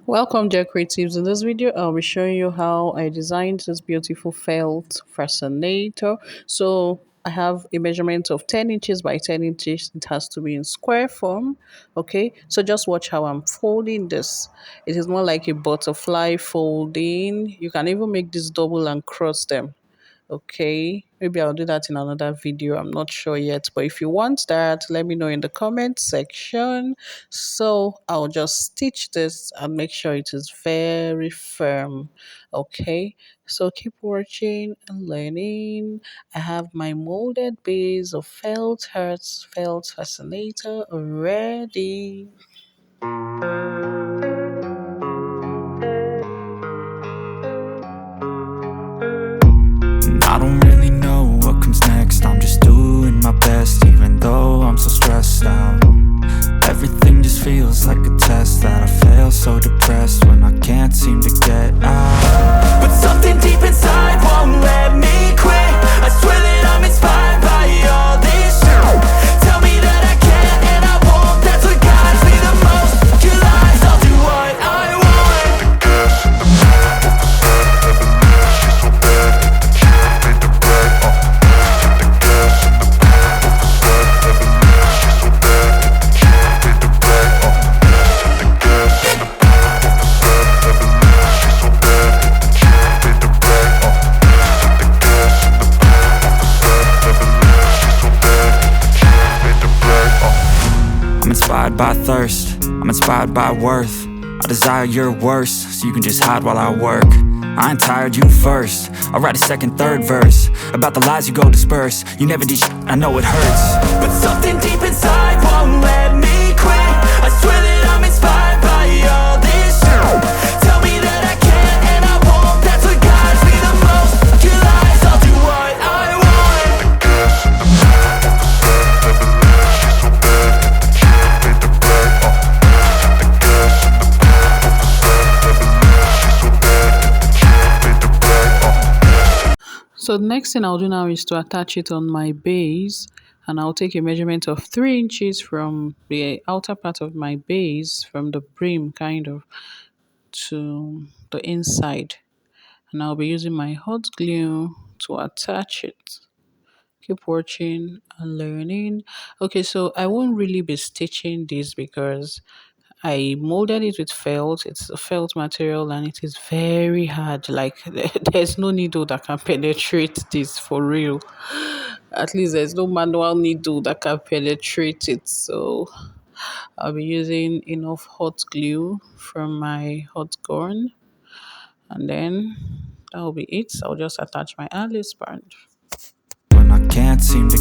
Welcome, dear creatives. In this video, I'll be showing you how I designed this beautiful felt fascinator. So I have a measurement of 10 inches by 10 inches. It has to be in square form. Okay, so just watch how I'm folding this. It is more like a butterfly folding. You can even make this double and cross them. Okay, maybe I'll do that in another video. I'm not sure yet, but if you want that, let me know in the comment section. So I'll just stitch this and make sure it is very firm. Okay, so keep watching and learning. I have my molded base of felt hearts, felt fascinator ready. And I don't really know what comes next. I'm just doing my best, even though I'm so stressed out. Everything just feels like a test that I fail, so depressed when I can't seem to get out. But something deep inside won't let me quit. I swear that I'm inspired by all this shit. Tell me that I can and I won't. That's what guides me the most. Your lies, I'll do what I want. I'm inspired by thirst, I'm inspired by worth. I desire your worst, so you can just hide while I work. I ain't tired, you first. I'll write a second, third verse about the lies you go disperse. You never did shit, I know it hurts. But something deep inside won't let me quit. I swear that I'm inspired by all this shit. Tell me that I can and I won't. That's what guides me the most. Your lies, I'll do what I want. So the next thing I'll do now is to attach it on my base, and I'll take a measurement of 3 inches from the outer part of my base, from the brim kind of, to the inside. And I'll be using my hot glue to attach it. Keep watching and learning. Okay, so I won't really be stitching this because I molded it with felt. It's a felt material and it is very hard. Like there's no needle that can penetrate this for real. At least there's no manual needle that can penetrate it. So I'll be using enough hot glue from my hot gun, and then that'll be it. I'll just attach my Alice band. When I can't seem to